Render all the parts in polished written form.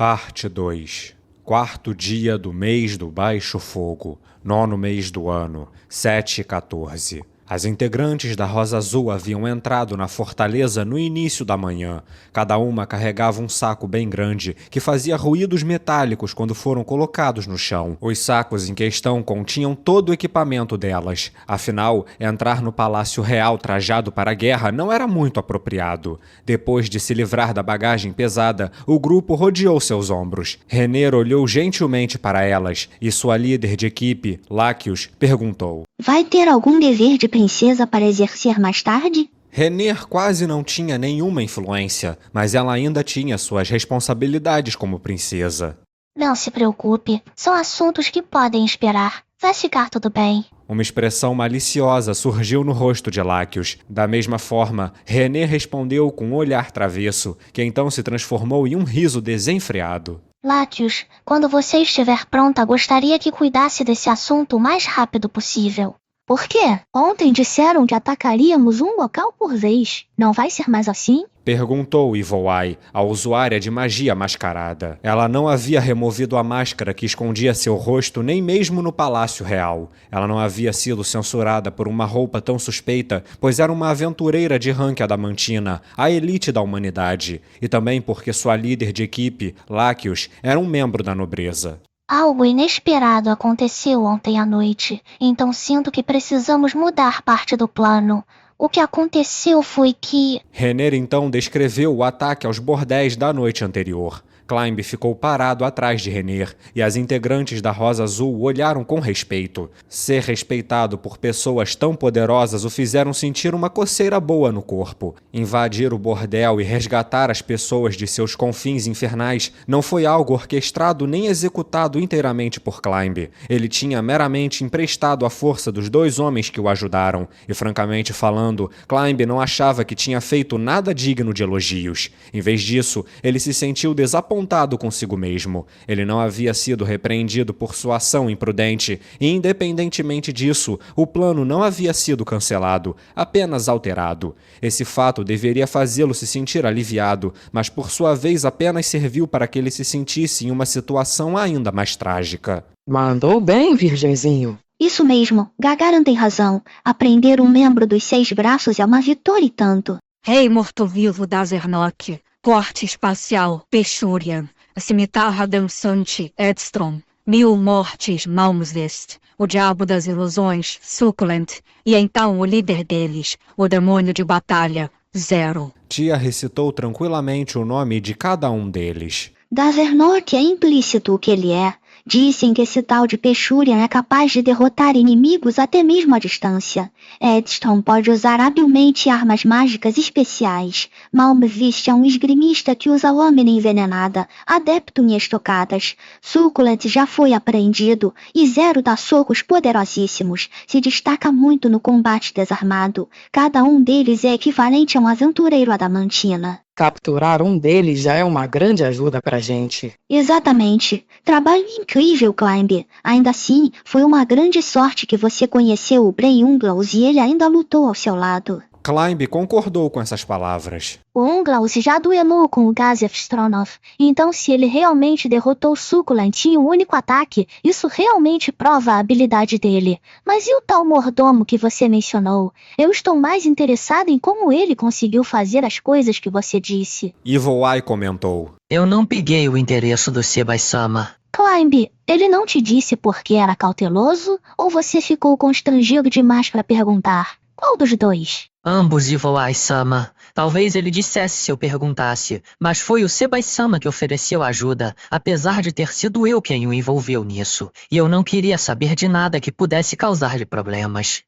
Parte 2. Quarto dia do mês do Baixo Fogo, 9º mês do ano, 7:14. As integrantes da Rosa Azul haviam entrado na fortaleza no início da manhã. Cada uma carregava um saco bem grande, que fazia ruídos metálicos quando foram colocados no chão. Os sacos em questão continham todo o equipamento delas. Afinal, entrar no Palácio Real trajado para a guerra não era muito apropriado. Depois de se livrar da bagagem pesada, o grupo rodeou seus ombros. Renner olhou gentilmente para elas e sua líder de equipe, Laccius, perguntou: Vai ter algum dever de princesa para exercer mais tarde? Renner quase não tinha nenhuma influência, mas ela ainda tinha suas responsabilidades como princesa. Não se preocupe, são assuntos que podem esperar. Vai ficar tudo bem. Uma expressão maliciosa surgiu no rosto de Laccius. Da mesma forma, Renner respondeu com um olhar travesso, que então se transformou em um riso desenfreado. Laccius, quando você estiver pronta, gostaria que cuidasse desse assunto o mais rápido possível. Por quê? Ontem disseram que atacaríamos um local por vez. Não vai ser mais assim? Perguntou Yvuai, a usuária de magia mascarada. Ela não havia removido a máscara que escondia seu rosto nem mesmo no Palácio Real. Ela não havia sido censurada por uma roupa tão suspeita, pois era uma aventureira de rank adamantina, a elite da humanidade, e também porque sua líder de equipe, Laccius, era um membro da nobreza. Algo inesperado aconteceu ontem à noite, então sinto que precisamos mudar parte do plano. O que aconteceu foi que... Renner então descreveu o ataque aos bordéis da noite anterior. Climb ficou parado atrás de Renner, e as integrantes da Rosa Azul olharam com respeito. Ser respeitado por pessoas tão poderosas o fizeram sentir uma coceira boa no corpo. Invadir o bordel e resgatar as pessoas de seus confins infernais não foi algo orquestrado nem executado inteiramente por Climb. Ele tinha meramente emprestado a força dos dois homens que o ajudaram, e francamente falando, Climb não achava que tinha feito nada digno de elogios. Em vez disso, ele se sentiu desapontado consigo mesmo. Ele não havia sido repreendido por sua ação imprudente e, independentemente disso, o plano não havia sido cancelado, apenas alterado. Esse fato deveria fazê-lo se sentir aliviado, mas por sua vez apenas serviu para que ele se sentisse em uma situação ainda mais trágica. Mandou bem, virgenzinho. Isso mesmo, Gagarin tem razão. Aprender um membro dos 6 braços é uma vitória e tanto. Rei morto-vivo da Zernok. Corte espacial, Pechurian, a cimitarra dançante, Edstrom, 1000 mortes, Malmsvest, o diabo das ilusões, Succulent, e então o líder deles, o demônio de batalha, Zero. Tia recitou tranquilamente o nome de cada um deles. Da Zernok é implícito o que ele é. Dizem que esse tal de Pechurian é capaz de derrotar inimigos até mesmo à distância. Edstrom pode usar habilmente armas mágicas especiais. Malmsvest é um esgrimista que usa lâmina envenenada, adepto em estocadas. Succulent já foi apreendido e Zero dá socos poderosíssimos. Se destaca muito no combate desarmado. Cada um deles é equivalente a um aventureiro adamantina. Capturar um deles já é uma grande ajuda pra gente. Exatamente. Trabalho incrível, Climb. Ainda assim, foi uma grande sorte que você conheceu o Bray Unglaus e ele ainda lutou ao seu lado. Climb concordou com essas palavras. O Unglaus já duelou com o Gazef Stronov, então se ele realmente derrotou Succulent em um único ataque, isso realmente prova a habilidade dele. Mas e o tal mordomo que você mencionou? Eu estou mais interessada em como ele conseguiu fazer as coisas que você disse. Yvuai comentou. Eu não peguei o endereço do Sebai-sama. Climb, ele não te disse porque era cauteloso ou você ficou constrangido demais para perguntar? Qual dos dois? Ambos, Yvuai-sama. Talvez ele dissesse se eu perguntasse, mas foi o Sebai-sama que ofereceu ajuda, apesar de ter sido eu quem o envolveu nisso, e eu não queria saber de nada que pudesse causar-lhe problemas.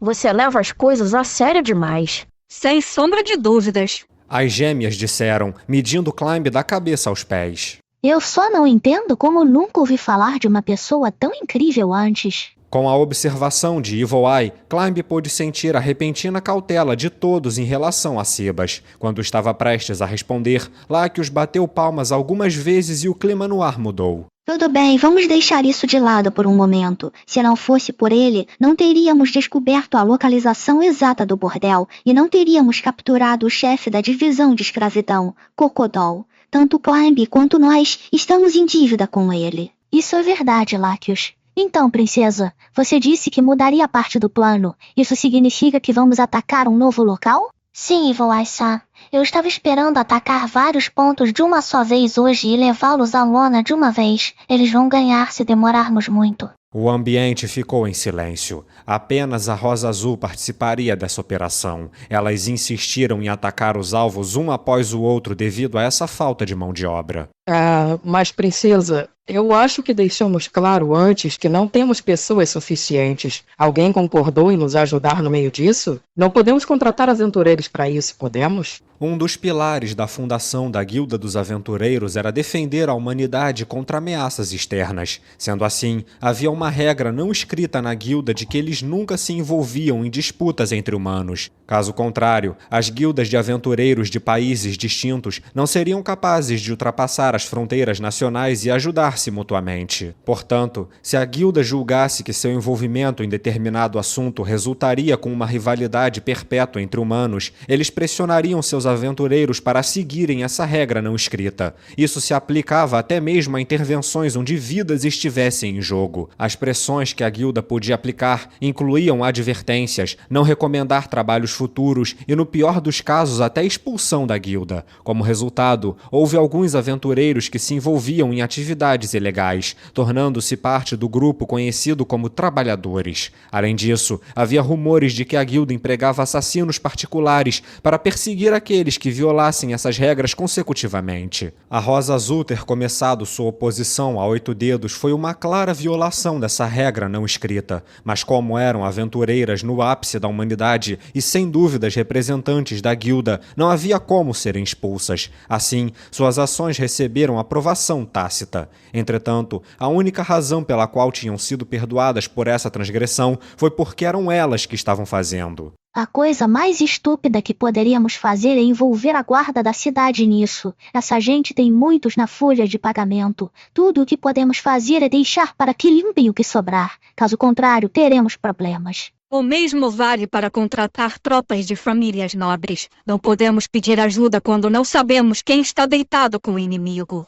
Você leva as coisas a sério demais. Sem sombra de dúvidas. As gêmeas disseram, medindo Climb da cabeça aos pés. Eu só não entendo como nunca ouvi falar de uma pessoa tão incrível antes. Com a observação de Yvuai, Climb pôde sentir a repentina cautela de todos em relação a Sebas. Quando estava prestes a responder, Laccius bateu palmas algumas vezes e o clima no ar mudou. Tudo bem, vamos deixar isso de lado por um momento. Se não fosse por ele, não teríamos descoberto a localização exata do bordel e não teríamos capturado o chefe da divisão de escravidão, Cocodol. Tanto Climb quanto nós estamos em dívida com ele. Isso é verdade, Lacus. Então, princesa, você disse que mudaria parte do plano. Isso significa que vamos atacar um novo local? Sim, Evil Eye-san. Eu estava esperando atacar vários pontos de uma só vez hoje e levá-los à lona de uma vez. Eles vão ganhar se demorarmos muito. O ambiente ficou em silêncio. Apenas a Rosa Azul participaria dessa operação. Elas insistiram em atacar os alvos um após o outro devido a essa falta de mão de obra. Mas princesa, eu acho que deixamos claro antes que não temos pessoas suficientes. Alguém concordou em nos ajudar no meio disso? Não podemos contratar aventureiros para isso, podemos? Um dos pilares da fundação da Guilda dos Aventureiros era defender a humanidade contra ameaças externas. Sendo assim, havia uma regra não escrita na guilda de que eles nunca se envolviam em disputas entre humanos. Caso contrário, as guildas de aventureiros de países distintos não seriam capazes de ultrapassar as fronteiras nacionais e ajudar-se mutuamente. Portanto, se a guilda julgasse que seu envolvimento em determinado assunto resultaria com uma rivalidade perpétua entre humanos, eles pressionariam seus aventureiros para seguirem essa regra não escrita. Isso se aplicava até mesmo a intervenções onde vidas estivessem em jogo. As pressões que a guilda podia aplicar incluíam advertências, não recomendar trabalhos futuros e, no pior dos casos, até expulsão da guilda. Como resultado, houve alguns aventureiros que se envolviam em atividades ilegais, tornando-se parte do grupo conhecido como trabalhadores. Além disso, havia rumores de que a guilda empregava assassinos particulares para perseguir aqueles que violassem essas regras consecutivamente. A Rosa Azul ter começado sua oposição a 8 Dedos foi uma clara violação dessa regra não escrita, mas como eram aventureiras no ápice da humanidade e sem dúvidas representantes da guilda, não havia como serem expulsas. Assim, suas ações receberam aprovação tácita. Entretanto, a única razão pela qual tinham sido perdoadas por essa transgressão foi porque eram elas que estavam fazendo. A coisa mais estúpida que poderíamos fazer é envolver a guarda da cidade nisso. Essa gente tem muitos na folha de pagamento. Tudo o que podemos fazer é deixar para que limpem o que sobrar. Caso contrário, teremos problemas. O mesmo vale para contratar tropas de famílias nobres. Não podemos pedir ajuda quando não sabemos quem está deitado com o inimigo.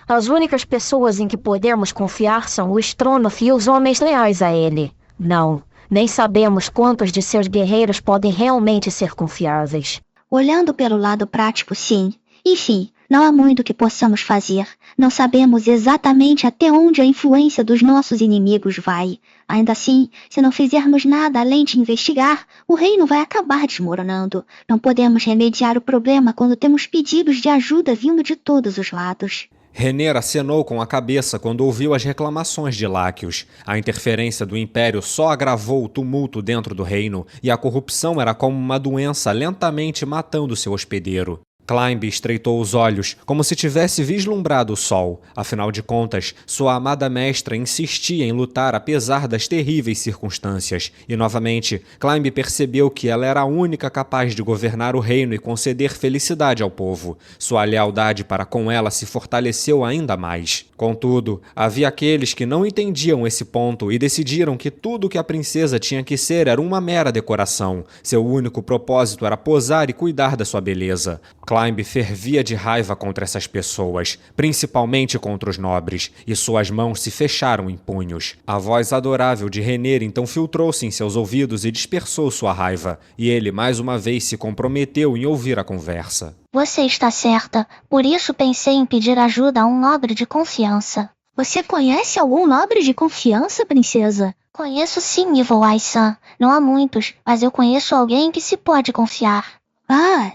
As únicas pessoas em que podemos confiar são o Stronov e os homens leais a ele. Não. Nem sabemos quantos de seus guerreiros podem realmente ser confiáveis. Olhando pelo lado prático, sim. Enfim, não há muito que possamos fazer. Não sabemos exatamente até onde a influência dos nossos inimigos vai. Ainda assim, se não fizermos nada além de investigar, o reino vai acabar desmoronando. Não podemos remediar o problema quando temos pedidos de ajuda vindo de todos os lados. Renner acenou com a cabeça quando ouviu as reclamações de Lacus. A interferência do Império só agravou o tumulto dentro do reino, e a corrupção era como uma doença lentamente matando seu hospedeiro. Climb estreitou os olhos, como se tivesse vislumbrado o sol. Afinal de contas, sua amada mestra insistia em lutar apesar das terríveis circunstâncias. E, novamente, Climb percebeu que ela era a única capaz de governar o reino e conceder felicidade ao povo. Sua lealdade para com ela se fortaleceu ainda mais. Contudo, havia aqueles que não entendiam esse ponto e decidiram que tudo o que a princesa tinha que ser era uma mera decoração. Seu único propósito era posar e cuidar da sua beleza. Climb fervia de raiva contra essas pessoas, principalmente contra os nobres, e suas mãos se fecharam em punhos. A voz adorável de Renner então filtrou-se em seus ouvidos e dispersou sua raiva, e ele mais uma vez se comprometeu em ouvir a conversa. Você está certa, por isso pensei em pedir ajuda a um nobre de confiança. Você conhece algum nobre de confiança, princesa? Conheço sim, Evil Eye-san. Não há muitos, mas eu conheço alguém que se pode confiar.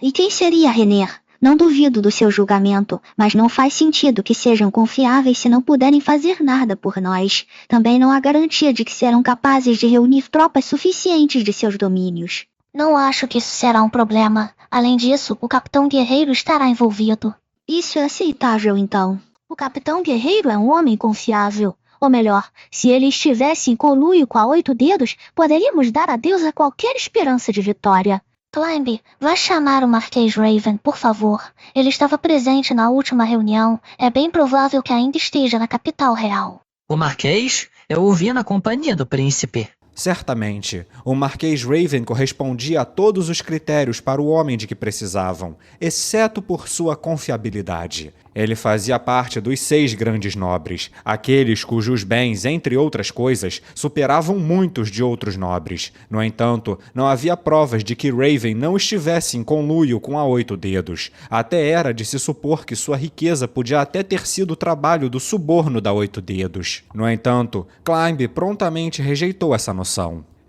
E quem seria Renner? Não duvido do seu julgamento, mas não faz sentido que sejam confiáveis se não puderem fazer nada por nós. Também não há garantia de que serão capazes de reunir tropas suficientes de seus domínios. Não acho que isso será um problema. Além disso, o Capitão Guerreiro estará envolvido. Isso é aceitável, então. O Capitão Guerreiro é um homem confiável. Ou melhor, se ele estivesse em conluio com a 8 Dedos, poderíamos dar adeus a qualquer esperança de vitória. Climb, vá chamar o Marquês Raven, por favor. Ele estava presente na última reunião. É bem provável que ainda esteja na capital real. O Marquês? Eu o vi na companhia do príncipe. Certamente, o Marquês Raven correspondia a todos os critérios para o homem de que precisavam, exceto por sua confiabilidade. Ele fazia parte dos 6 grandes nobres, aqueles cujos bens, entre outras coisas, superavam muitos de outros nobres. No entanto, não havia provas de que Raven não estivesse em conluio com a 8 Dedos. Até era de se supor que sua riqueza podia até ter sido o trabalho do suborno da 8 Dedos. No entanto, Climb prontamente rejeitou essa noção.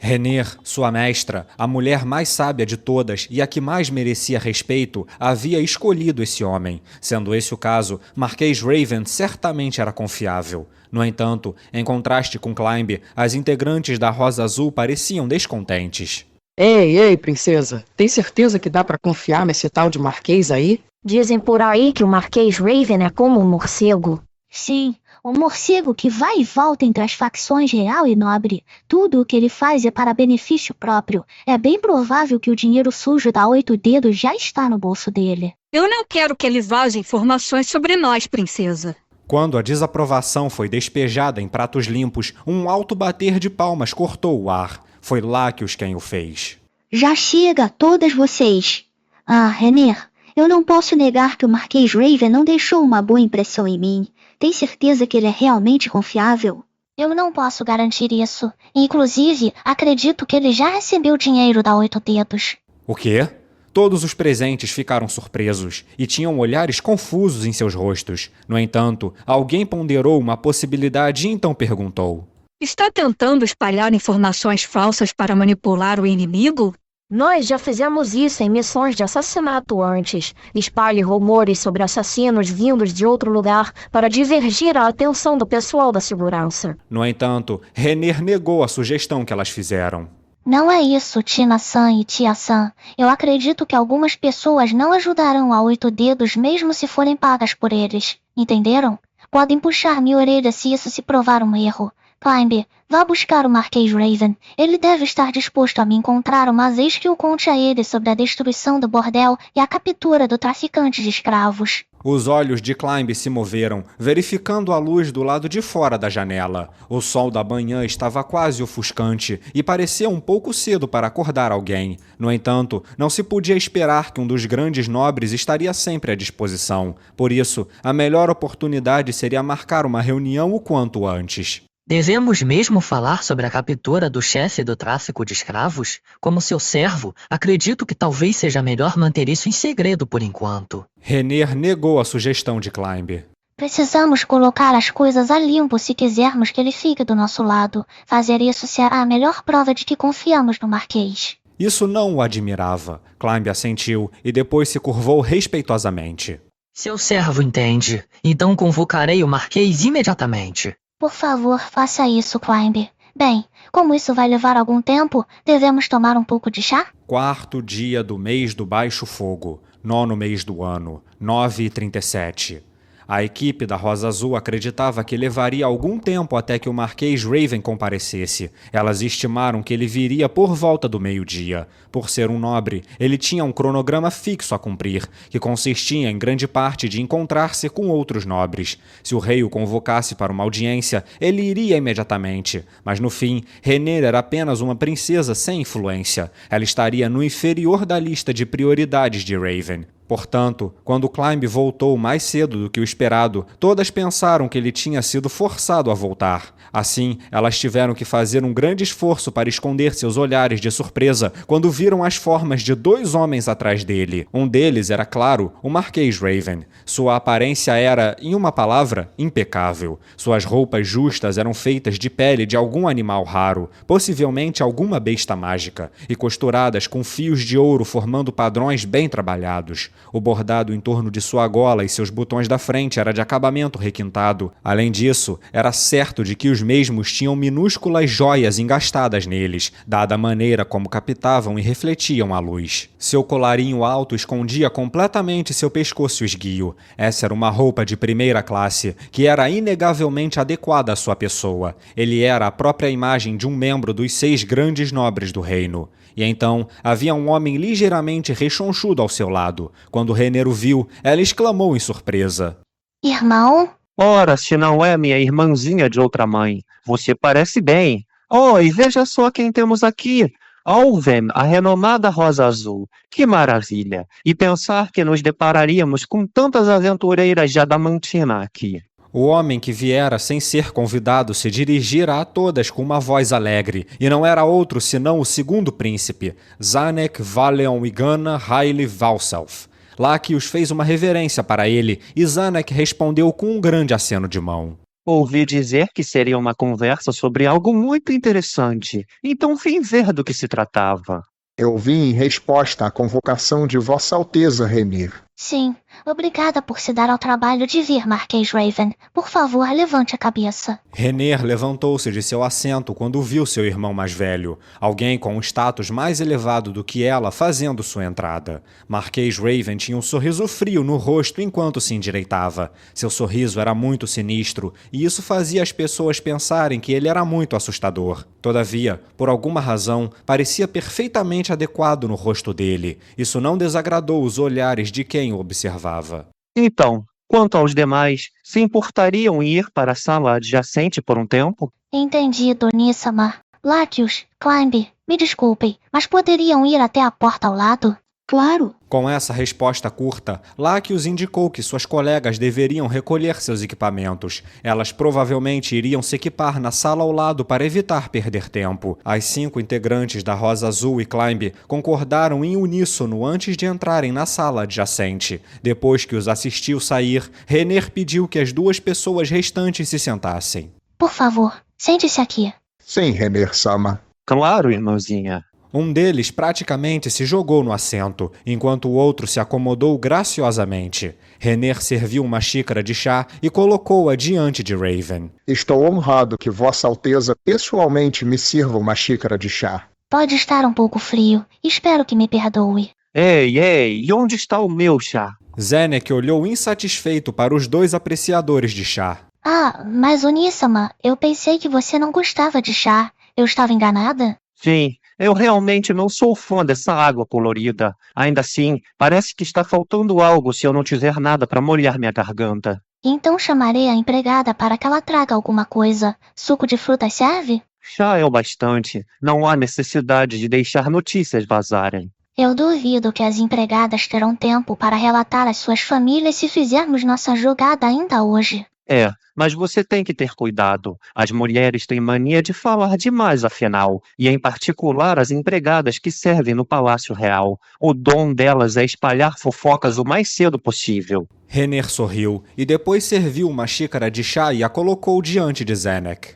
Renner, sua mestra, a mulher mais sábia de todas e a que mais merecia respeito, havia escolhido esse homem. Sendo esse o caso, Marquês Raven certamente era confiável. No entanto, em contraste com Climb, as integrantes da Rosa Azul pareciam descontentes. Ei, princesa, tem certeza que dá pra confiar nesse tal de Marquês aí? Dizem por aí que o Marquês Raven é como um morcego. Sim, um morcego que vai e volta entre as facções real e nobre. Tudo o que ele faz é para benefício próprio. É bem provável que o dinheiro sujo da 8 Dedos já está no bolso dele. Eu não quero que ele vaze informações sobre nós, princesa. Quando a desaprovação foi despejada em pratos limpos, um alto bater de palmas cortou o ar. Foi lá que o Sken o fez. Já chega, todas vocês. Renner, eu não posso negar que o Marquês Raven não deixou uma boa impressão em mim. Tem certeza que ele é realmente confiável? Eu não posso garantir isso. Inclusive, acredito que ele já recebeu dinheiro da 8 Dedos. O quê? Todos os presentes ficaram surpresos e tinham olhares confusos em seus rostos. No entanto, alguém ponderou uma possibilidade e então perguntou: Está tentando espalhar informações falsas para manipular o inimigo? Nós já fizemos isso em missões de assassinato antes. Espalhe rumores sobre assassinos vindos de outro lugar para divergir a atenção do pessoal da segurança. No entanto, Renner negou a sugestão que elas fizeram. Não é isso, Tina-san e Tia-san. Eu acredito que algumas pessoas não ajudarão a 8 Dedos mesmo se forem pagas por eles. Entenderam? Podem puxar minha orelha se isso se provar um erro. Climb, vá buscar o Marquês Raven. Ele deve estar disposto a me encontrar uma vez que eu conte a ele sobre a destruição do bordel e a captura do traficante de escravos. Os olhos de Climb se moveram, verificando a luz do lado de fora da janela. O sol da manhã estava quase ofuscante e parecia um pouco cedo para acordar alguém. No entanto, não se podia esperar que um dos grandes nobres estaria sempre à disposição. Por isso, a melhor oportunidade seria marcar uma reunião o quanto antes. Devemos mesmo falar sobre a captura do chefe do tráfico de escravos? Como seu servo, acredito que talvez seja melhor manter isso em segredo por enquanto. Renner negou a sugestão de Climb. Precisamos colocar as coisas a limpo se quisermos que ele fique do nosso lado. Fazer isso será a melhor prova de que confiamos no Marquês. Isso não o admirava. Climb assentiu e depois se curvou respeitosamente. Seu servo entende. Então convocarei o Marquês imediatamente. Por favor, faça isso, Climb. Bem, como isso vai levar algum tempo, devemos tomar um pouco de chá? 4º dia do mês do Baixo Fogo, 9º mês do ano, 9h37. A equipe da Rosa Azul acreditava que levaria algum tempo até que o Marquês Raven comparecesse. Elas estimaram que ele viria por volta do meio-dia. Por ser um nobre, ele tinha um cronograma fixo a cumprir, que consistia em grande parte de encontrar-se com outros nobres. Se o rei o convocasse para uma audiência, ele iria imediatamente. Mas no fim, Renner era apenas uma princesa sem influência. Ela estaria no inferior da lista de prioridades de Raven. Portanto, quando Climb voltou mais cedo do que o esperado, todas pensaram que ele tinha sido forçado a voltar. Assim, elas tiveram que fazer um grande esforço para esconder seus olhares de surpresa quando viram as formas de 2 homens atrás dele. Um deles era, claro, o Marquês Raven. Sua aparência era, em uma palavra, impecável. Suas roupas justas eram feitas de pele de algum animal raro, possivelmente alguma besta mágica, e costuradas com fios de ouro formando padrões bem trabalhados. O bordado em torno de sua gola e seus botões da frente era de acabamento requintado. Além disso, era certo de que os mesmos tinham minúsculas joias engastadas neles, dada a maneira como captavam e refletiam a luz. Seu colarinho alto escondia completamente seu pescoço esguio. Essa era uma roupa de primeira classe, que era inegavelmente adequada à sua pessoa. Ele era a própria imagem de um membro dos 6 grandes nobres do reino. E então, havia um homem ligeiramente rechonchudo ao seu lado. Quando Renner o viu, ela exclamou em surpresa: Irmão? Ora, se não é minha irmãzinha de outra mãe. Você parece bem. Oh, e veja só quem temos aqui. Alven, a renomada Rosa Azul. Que maravilha! E pensar que nos depararíamos com tantas aventureiras de Adamantina aqui. O homem que viera sem ser convidado se dirigira a todas com uma voz alegre, e não era outro senão o segundo príncipe, Zanek Valeon Igana Haile Valself. Laquius fez uma reverência para ele, e Zanek respondeu com um grande aceno de mão. Ouvi dizer que seria uma conversa sobre algo muito interessante, então vim ver do que se tratava. Eu vim em resposta à convocação de Vossa Alteza, Renir. Sim, obrigada por se dar ao trabalho de vir, Marquês Raven. Por favor, levante a cabeça. Renner levantou-se de seu assento quando viu seu irmão mais velho, alguém com um status mais elevado do que ela, fazendo sua entrada. Marquês Raven tinha um sorriso frio no rosto enquanto se endireitava. Seu sorriso era muito sinistro, e isso fazia as pessoas pensarem que ele era muito assustador. Todavia, por alguma razão, parecia perfeitamente adequado no rosto dele. Isso não desagradou os olhares de quem o observava. Então, quanto aos demais, se importariam em ir para a sala adjacente por um tempo? Entendido, Nissama. Latius, Climb, me desculpem, mas poderiam ir até a porta ao lado? Claro. Com essa resposta curta, Laquius indicou que suas colegas deveriam recolher seus equipamentos. Elas provavelmente iriam se equipar na sala ao lado para evitar perder tempo. As 5 integrantes da Rosa Azul e Climb concordaram em uníssono antes de entrarem na sala adjacente. Depois que os assistiu sair, Renner pediu que as 2 pessoas restantes se sentassem. Por favor, sente-se aqui. Sim, Renir-sama. Claro, irmãzinha. Um deles praticamente se jogou no assento, enquanto o outro se acomodou graciosamente. Renner serviu uma xícara de chá e colocou-a diante de Raven. Estou honrado que Vossa Alteza pessoalmente me sirva uma xícara de chá. Pode estar um pouco frio. Espero que me perdoe. Ei, e onde está o meu chá? Zanek olhou insatisfeito para os 2 apreciadores de chá. Ah, mas Onissama, eu pensei que você não gostava de chá. Eu estava enganada? Sim, eu realmente não sou fã dessa água colorida. Ainda assim, parece que está faltando algo se eu não tiver nada para molhar minha garganta. Então chamarei a empregada para que ela traga alguma coisa. Suco de frutas serve? Chá é o bastante. Não há necessidade de deixar notícias vazarem. Eu duvido que as empregadas terão tempo para relatar às suas famílias se fizermos nossa jogada ainda hoje. É, mas você tem que ter cuidado. As mulheres têm mania de falar demais, afinal, e em particular as empregadas que servem no Palácio Real. O dom delas é espalhar fofocas o mais cedo possível. Renner sorriu e depois serviu uma xícara de chá e a colocou diante de Zanek.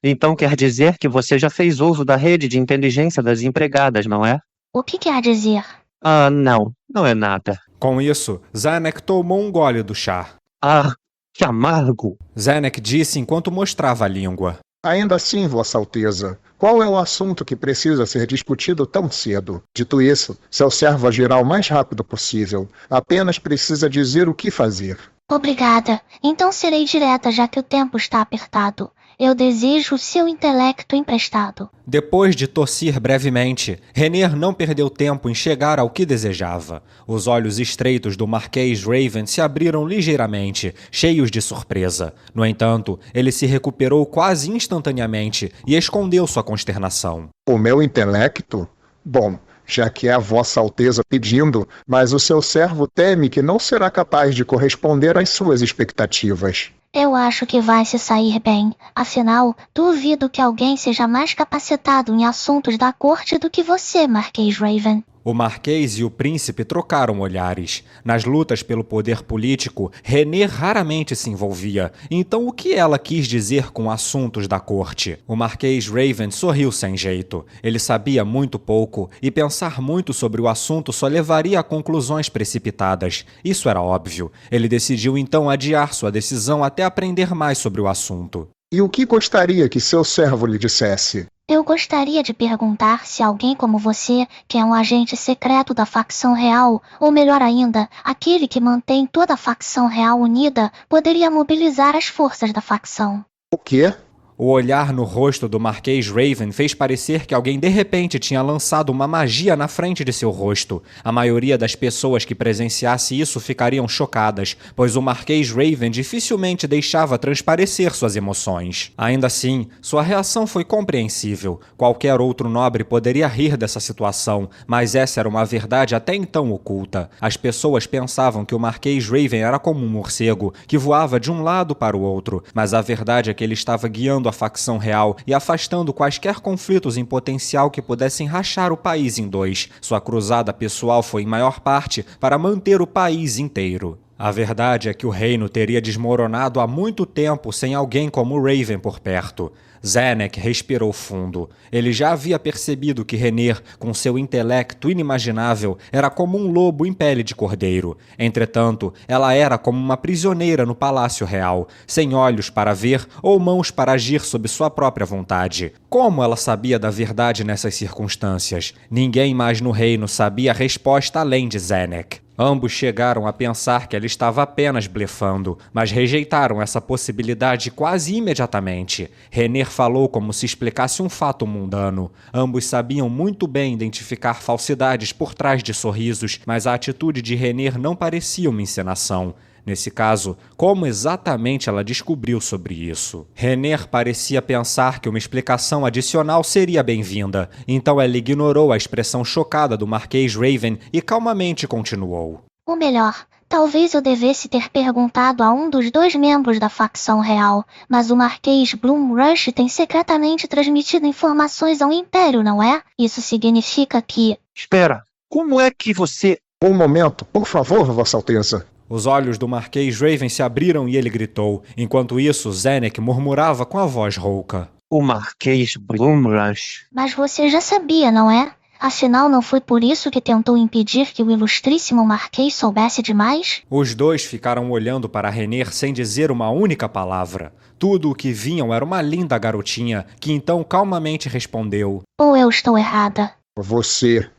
Então quer dizer que você já fez uso da rede de inteligência das empregadas, não é? O que quer dizer? Ah, não é nada. Com isso, Zanek tomou um gole do chá. Ah, que amargo! Zanek disse enquanto mostrava a língua. Ainda assim, Vossa Alteza, qual é o assunto que precisa ser discutido tão cedo? Dito isso, seu servo agirá o mais rápido possível. Apenas precisa dizer o que fazer. Obrigada. Então serei direta, já que o tempo está apertado. Eu desejo o seu intelecto emprestado. Depois de tossir brevemente, Renner não perdeu tempo em chegar ao que desejava. Os olhos estreitos do Marquês Raven se abriram ligeiramente, cheios de surpresa. No entanto, ele se recuperou quase instantaneamente e escondeu sua consternação. O meu intelecto? Bom, já que é a Vossa Alteza pedindo, mas o seu servo teme que não será capaz de corresponder às suas expectativas. Eu acho que vai se sair bem. Afinal, duvido que alguém seja mais capacitado em assuntos da corte do que você, Marquês Raven. O Marquês e o Príncipe trocaram olhares. Nas lutas pelo poder político, Renner raramente se envolvia. Então o que ela quis dizer com assuntos da corte? O Marquês Raven sorriu sem jeito. Ele sabia muito pouco e pensar muito sobre o assunto só levaria a conclusões precipitadas. Isso era óbvio. Ele decidiu então adiar sua decisão até aprender mais sobre o assunto. E o que gostaria que seu servo lhe dissesse? Eu gostaria de perguntar se alguém como você, que é um agente secreto da facção real, ou melhor ainda, aquele que mantém toda a facção real unida, poderia mobilizar as forças da facção. O quê? O olhar no rosto do Marquês Raven fez parecer que alguém de repente tinha lançado uma magia na frente de seu rosto. A maioria das pessoas que presenciasse isso ficariam chocadas, pois o Marquês Raven dificilmente deixava transparecer suas emoções. Ainda assim, sua reação foi compreensível. Qualquer outro nobre poderia rir dessa situação, mas essa era uma verdade até então oculta. As pessoas pensavam que o Marquês Raven era como um morcego, que voava de um lado para o outro, mas a verdade é que ele estava guiando a facção real e afastando quaisquer conflitos em potencial que pudessem rachar o país em dois. Sua cruzada pessoal foi em maior parte para manter o país inteiro. A verdade é que o reino teria desmoronado há muito tempo sem alguém como Raven por perto. Zenek respirou fundo. Ele já havia percebido que Rener, com seu intelecto inimaginável, era como um lobo em pele de cordeiro. Entretanto, ela era como uma prisioneira no palácio real, sem olhos para ver ou mãos para agir sob sua própria vontade. Como ela sabia da verdade nessas circunstâncias? Ninguém mais no reino sabia a resposta além de Zenek. Ambos chegaram a pensar que ela estava apenas blefando, mas rejeitaram essa possibilidade quase imediatamente. Rener falou como se explicasse um fato mundano. Ambos sabiam muito bem identificar falsidades por trás de sorrisos, mas a atitude de Rener não parecia uma encenação. Nesse caso, como exatamente ela descobriu sobre isso? Rener parecia pensar que uma explicação adicional seria bem-vinda, então ela ignorou a expressão chocada do Marquês Raven e calmamente continuou. Ou melhor, talvez eu devesse ter perguntado a um dos dois membros da facção real, mas o Marquês Bloomrush tem secretamente transmitido informações ao Império, não é? Isso significa que... Espera, como é que você... Um momento, por favor, Vossa Alteza. Os olhos do Marquês Raven se abriram e ele gritou. Enquanto isso, Zenek murmurava com a voz rouca. O Marquês Bloomrush. Mas você já sabia, não é? Afinal, não foi por isso que tentou impedir que o ilustríssimo Marquês soubesse demais? Os dois ficaram olhando para Rener sem dizer uma única palavra. Tudo o que viam era uma linda garotinha, que então calmamente respondeu. Ou eu estou errada? Você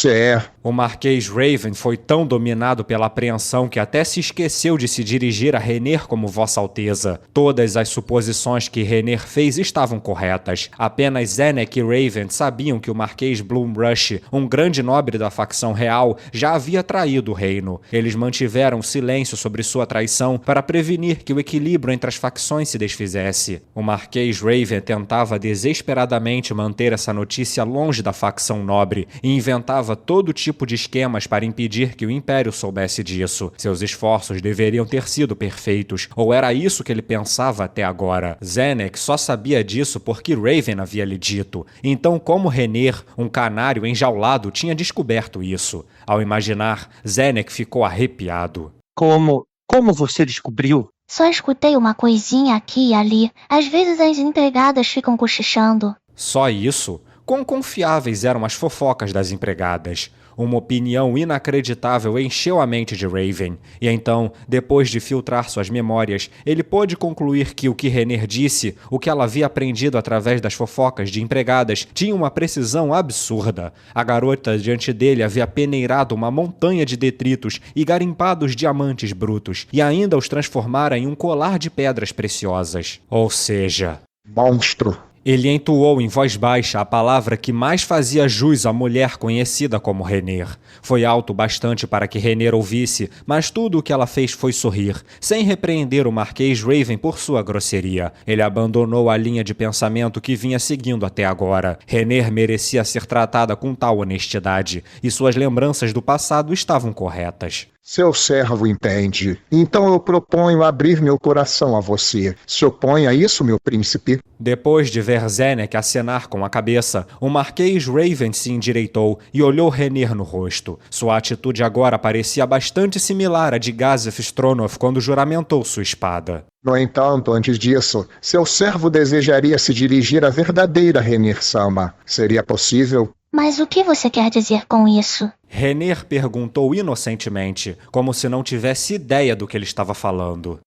é... O Marquês Raven foi tão dominado pela apreensão que até se esqueceu de se dirigir a Rener como Vossa Alteza. Todas as suposições que Rener fez estavam corretas. Apenas Zenek e Raven sabiam que o Marquês Bloomrush, um grande nobre da facção real, já havia traído o reino. Eles mantiveram silêncio sobre sua traição para prevenir que o equilíbrio entre as facções se desfizesse. O Marquês Raven tentava desesperadamente manter essa notícia longe da facção nobre e inventava todo tipo de esquemas para impedir que o Império soubesse disso. Seus esforços deveriam ter sido perfeitos, ou era isso que ele pensava até agora. Zenek só sabia disso porque Raven havia lhe dito. Então, como Rener, um canário enjaulado, tinha descoberto isso? Ao imaginar, Zenek ficou arrepiado. Como você descobriu? Só escutei uma coisinha aqui e ali. Às vezes as empregadas ficam cochichando. Só isso? Quão confiáveis eram as fofocas das empregadas? Uma opinião inacreditável encheu a mente de Raven, e então, depois de filtrar suas memórias, ele pôde concluir que o que Rener disse, o que ela havia aprendido através das fofocas de empregadas, tinha uma precisão absurda. A garota diante dele havia peneirado uma montanha de detritos e garimpado os diamantes brutos, e ainda os transformara em um colar de pedras preciosas. Ou seja... Monstro! Ele entoou em voz baixa a palavra que mais fazia jus à mulher conhecida como Rener. Foi alto bastante para que Rener ouvisse, mas tudo o que ela fez foi sorrir, sem repreender o Marquês Raven por sua grosseria. Ele abandonou a linha de pensamento que vinha seguindo até agora. Rener merecia ser tratada com tal honestidade, e suas lembranças do passado estavam corretas. Seu servo entende. Então eu proponho abrir meu coração a você. Se opõe a isso, meu príncipe? Depois de ver Zenek acenar com a cabeça, o Marquês Raven se endireitou e olhou Rener no rosto. Sua atitude agora parecia bastante similar à de Gazef Stronov quando juramentou sua espada. No entanto, antes disso, seu servo desejaria se dirigir à verdadeira Rener-sama. Seria possível? Mas o que você quer dizer com isso? Rener perguntou inocentemente, como se não tivesse ideia do que ele estava falando.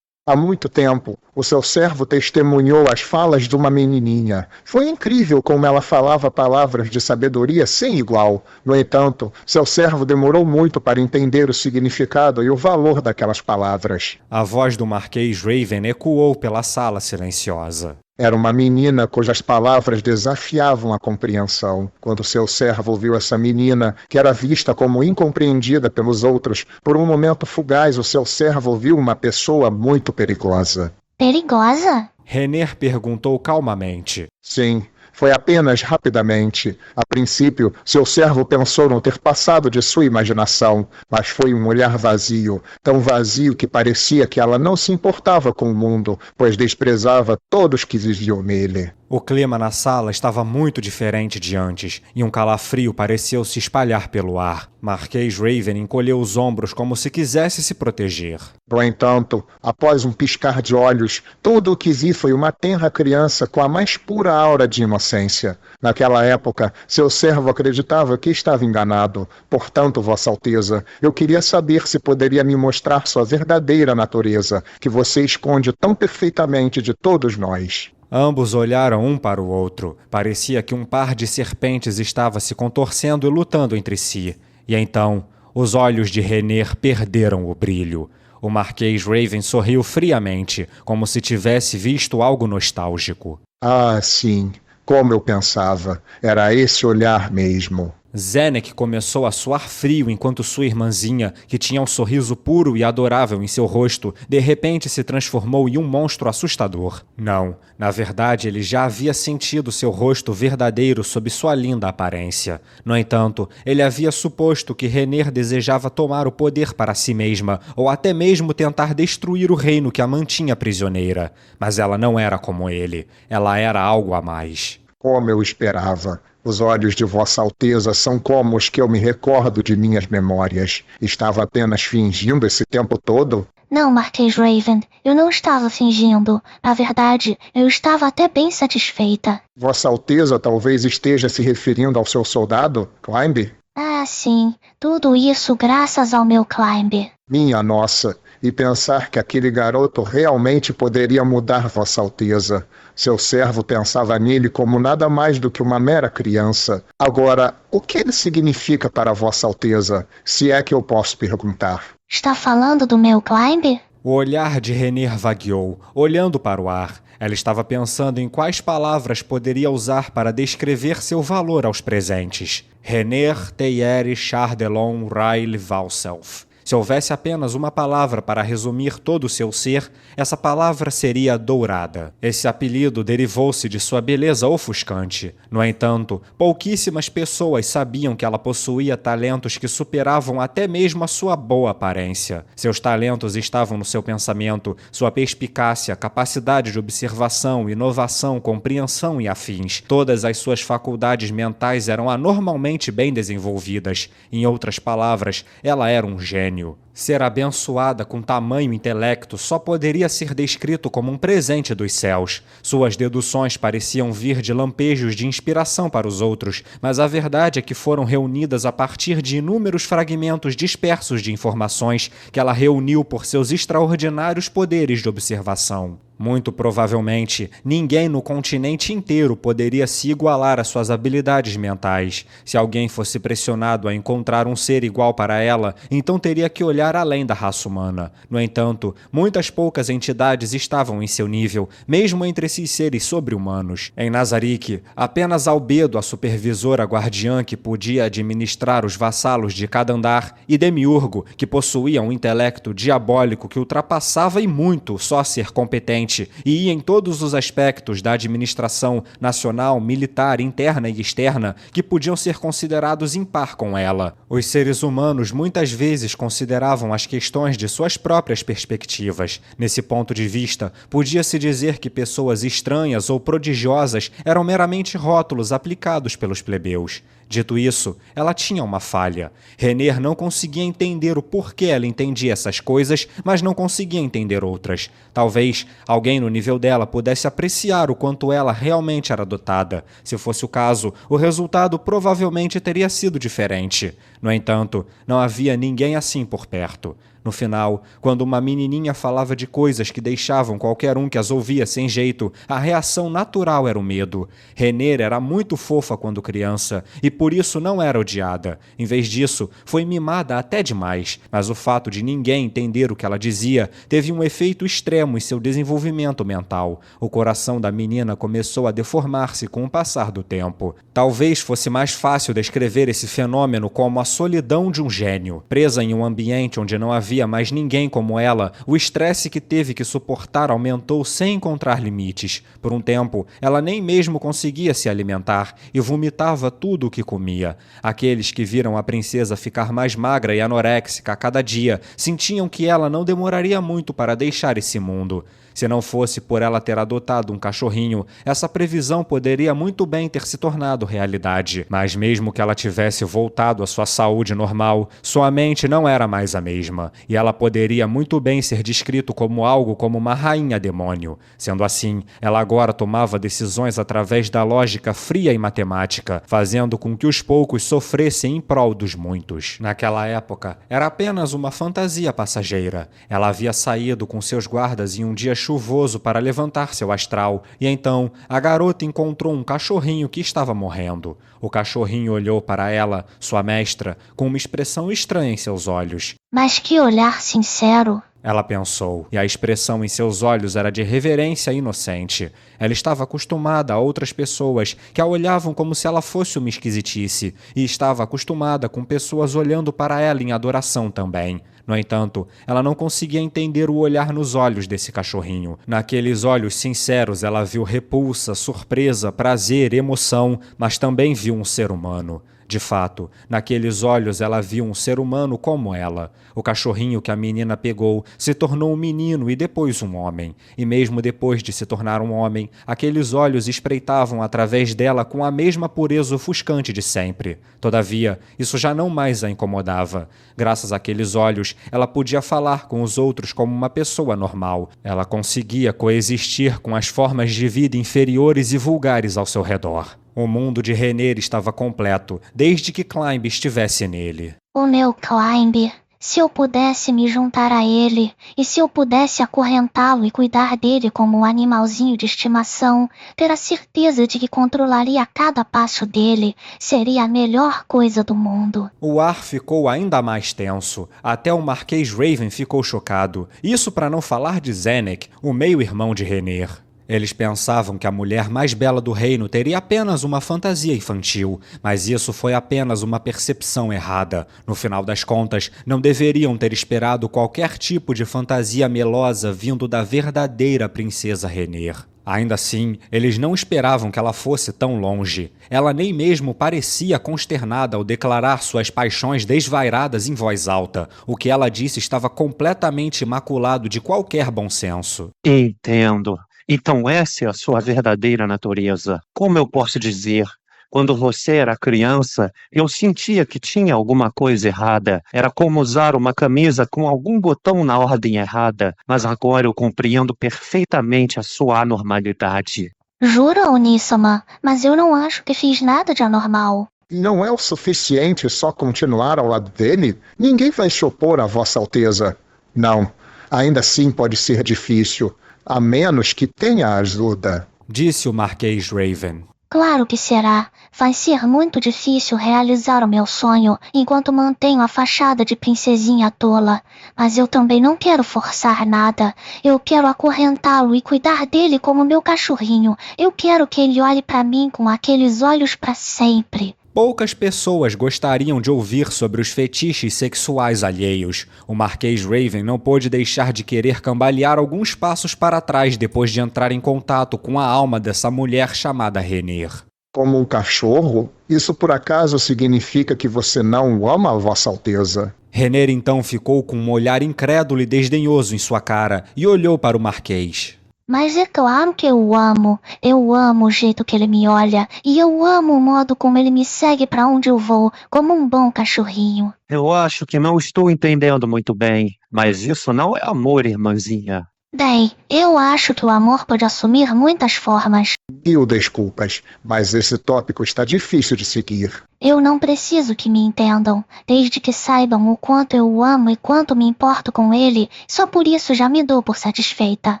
Há muito tempo, o seu servo testemunhou as falas de uma menininha. Foi incrível como ela falava palavras de sabedoria sem igual. No entanto, seu servo demorou muito para entender o significado e o valor daquelas palavras. A voz do Marquês Raven ecoou pela sala silenciosa. Era uma menina cujas palavras desafiavam a compreensão. Quando seu servo viu essa menina, que era vista como incompreendida pelos outros, por um momento fugaz o seu servo viu uma pessoa muito perigosa. Perigosa? Renner perguntou calmamente. Sim. Foi apenas rapidamente. A princípio, seu servo pensou não ter passado de sua imaginação, mas foi um olhar vazio, tão vazio que parecia que ela não se importava com o mundo, pois desprezava todos que viviam nele. O clima na sala estava muito diferente de antes, e um calafrio pareceu se espalhar pelo ar. Marquês Raven encolheu os ombros como se quisesse se proteger. No entanto, após um piscar de olhos, tudo o que vi foi uma tenra criança com a mais pura aura de inocência. Naquela época, seu servo acreditava que estava enganado. Portanto, Vossa Alteza, eu queria saber se poderia me mostrar sua verdadeira natureza, que você esconde tão perfeitamente de todos nós. Ambos olharam um para o outro. Parecia que um par de serpentes estava se contorcendo e lutando entre si. E então, os olhos de Renner perderam o brilho. O Marquês Raven sorriu friamente, como se tivesse visto algo nostálgico. Ah, sim. Como eu pensava. Era esse olhar mesmo. Zenek começou a suar frio enquanto sua irmãzinha, que tinha um sorriso puro e adorável em seu rosto, de repente se transformou em um monstro assustador. Não, na verdade ele já havia sentido seu rosto verdadeiro sob sua linda aparência. No entanto, ele havia suposto que Renner desejava tomar o poder para si mesma, ou até mesmo tentar destruir o reino que a mantinha prisioneira. Mas ela não era como ele. Ela era algo a mais. Como eu esperava. Os olhos de Vossa Alteza são como os que eu me recordo de minhas memórias. Estava apenas fingindo esse tempo todo? Não, Marquês Raven, eu não estava fingindo. Na verdade, eu estava até bem satisfeita. Vossa Alteza talvez esteja se referindo ao seu soldado, Climb? Ah, sim. Tudo isso graças ao meu Climb. Minha nossa, e pensar que aquele garoto realmente poderia mudar Vossa Alteza. Seu servo pensava nele como nada mais do que uma mera criança. Agora, o que ele significa para Vossa Alteza, se é que eu posso perguntar? Está falando do meu Climb? O olhar de Renner vagueou, olhando para o ar. Ela estava pensando em quais palavras poderia usar para descrever seu valor aos presentes. Renner Teyeri Chardelon Rail Valself. Se houvesse apenas uma palavra para resumir todo o seu ser, essa palavra seria dourada. Esse apelido derivou-se de sua beleza ofuscante. No entanto, pouquíssimas pessoas sabiam que ela possuía talentos que superavam até mesmo a sua boa aparência. Seus talentos estavam no seu pensamento, sua perspicácia, capacidade de observação, inovação, compreensão e afins. Todas as suas faculdades mentais eram anormalmente bem desenvolvidas. Em outras palavras, ela era um gênio. Ser abençoada com tamanho intelecto só poderia ser descrito como um presente dos céus. Suas deduções pareciam vir de lampejos de inspiração para os outros, mas a verdade é que foram reunidas a partir de inúmeros fragmentos dispersos de informações que ela reuniu por seus extraordinários poderes de observação. Muito provavelmente, ninguém no continente inteiro poderia se igualar às suas habilidades mentais. Se alguém fosse pressionado a encontrar um ser igual para ela, então teria que olhar além da raça humana. No entanto, muitas poucas entidades estavam em seu nível, mesmo entre esses seres sobre-humanos. Em Nazarick, apenas Albedo, a supervisora guardiã que podia administrar os vassalos de cada andar, e Demiurgo, que possuía um intelecto diabólico que ultrapassava e muito só ser competente e ia em todos os aspectos da administração nacional, militar, interna e externa que podiam ser considerados impar com ela. Os seres humanos muitas vezes consideravam as questões de suas próprias perspectivas. Nesse ponto de vista, podia-se dizer que pessoas estranhas ou prodigiosas eram meramente rótulos aplicados pelos plebeus. Dito isso, ela tinha uma falha. Renner não conseguia entender o porquê ela entendia essas coisas, mas não conseguia entender outras. Talvez alguém no nível dela pudesse apreciar o quanto ela realmente era dotada. Se fosse o caso, o resultado provavelmente teria sido diferente. No entanto, não havia ninguém assim por perto. No final, quando uma menininha falava de coisas que deixavam qualquer um que as ouvia sem jeito, a reação natural era o medo. Renner era muito fofa quando criança e por isso não era odiada. Em vez disso, foi mimada até demais, mas o fato de ninguém entender o que ela dizia teve um efeito extremo em seu desenvolvimento mental. O coração da menina começou a deformar-se com o passar do tempo. Talvez fosse mais fácil descrever esse fenômeno como a solidão de um gênio. Presa em um ambiente onde não havia mais ninguém como ela, o estresse que teve que suportar aumentou sem encontrar limites. Por um tempo, ela nem mesmo conseguia se alimentar e vomitava tudo o que comia. Aqueles que viram a princesa ficar mais magra e anoréxica a cada dia sentiam que ela não demoraria muito para deixar esse mundo. Se não fosse por ela ter adotado um cachorrinho, essa previsão poderia muito bem ter se tornado realidade. Mas mesmo que ela tivesse voltado à sua saúde normal, sua mente não era mais a mesma, e ela poderia muito bem ser descrito como algo como uma rainha demônio. Sendo assim, ela agora tomava decisões através da lógica fria e matemática, fazendo com que os poucos sofressem em prol dos muitos. Naquela época, era apenas uma fantasia passageira. Ela havia saído com seus guardas em um dia chuvoso para levantar seu astral, e então a garota encontrou um cachorrinho que estava morrendo. O cachorrinho olhou para ela, sua mestra, com uma expressão estranha em seus olhos. Mas que olhar sincero! Ela pensou, e a expressão em seus olhos era de reverência inocente. Ela estava acostumada a outras pessoas que a olhavam como se ela fosse uma esquisitice, e estava acostumada com pessoas olhando para ela em adoração também. No entanto, ela não conseguia entender o olhar nos olhos desse cachorrinho. Naqueles olhos sinceros, ela viu repulsa, surpresa, prazer, emoção, mas também viu um ser humano. De fato, naqueles olhos ela viu um ser humano como ela. O cachorrinho que a menina pegou se tornou um menino e depois um homem. E mesmo depois de se tornar um homem, aqueles olhos espreitavam através dela com a mesma pureza ofuscante de sempre. Todavia, isso já não mais a incomodava. Graças àqueles olhos, ela podia falar com os outros como uma pessoa normal. Ela conseguia coexistir com as formas de vida inferiores e vulgares ao seu redor. O mundo de Renner estava completo, desde que Climb estivesse nele. O meu Climb, se eu pudesse me juntar a ele, e se eu pudesse acorrentá-lo e cuidar dele como um animalzinho de estimação, ter a certeza de que controlaria cada passo dele, seria a melhor coisa do mundo. O ar ficou ainda mais tenso, até o Marquês Raven ficou chocado. Isso para não falar de Zenek, o meio-irmão de Renner. Eles pensavam que a mulher mais bela do reino teria apenas uma fantasia infantil, mas isso foi apenas uma percepção errada. No final das contas, não deveriam ter esperado qualquer tipo de fantasia melosa vindo da verdadeira princesa Renner. Ainda assim, eles não esperavam que ela fosse tão longe. Ela nem mesmo parecia consternada ao declarar suas paixões desvairadas em voz alta. O que ela disse estava completamente imaculado de qualquer bom senso. Entendo. Então essa é a sua verdadeira natureza. Como eu posso dizer? Quando você era criança, eu sentia que tinha alguma coisa errada. Era como usar uma camisa com algum botão na ordem errada. Mas agora eu compreendo perfeitamente a sua anormalidade. Jura, Onissama? Mas eu não acho que fiz nada de anormal. Não é o suficiente só continuar ao lado dele? Ninguém vai se opor a Vossa Alteza. Não, ainda assim pode ser difícil. A menos que tenha ajuda, disse o Marquês Raven. Claro que será. Vai ser muito difícil realizar o meu sonho enquanto mantenho a fachada de princesinha tola. Mas eu também não quero forçar nada. Eu quero acorrentá-lo e cuidar dele como meu cachorrinho. Eu quero que ele olhe para mim com aqueles olhos para sempre. Poucas pessoas gostariam de ouvir sobre os fetiches sexuais alheios. O Marquês Raven não pôde deixar de querer cambalear alguns passos para trás depois de entrar em contato com a alma dessa mulher chamada Renner. Como um cachorro? Isso por acaso significa que você não o ama, Vossa Alteza? Renner então ficou com um olhar incrédulo e desdenhoso em sua cara e olhou para o Marquês. Mas é claro que eu o amo. Eu amo o jeito que ele me olha. E eu amo o modo como ele me segue para onde eu vou, como um bom cachorrinho. Eu acho que não estou entendendo muito bem, mas isso não é amor, irmãzinha. Bem, eu acho que o amor pode assumir muitas formas. Mil desculpas, mas esse tópico está difícil de seguir. Eu não preciso que me entendam, desde que saibam o quanto eu o amo e quanto me importo com ele, só por isso já me dou por satisfeita.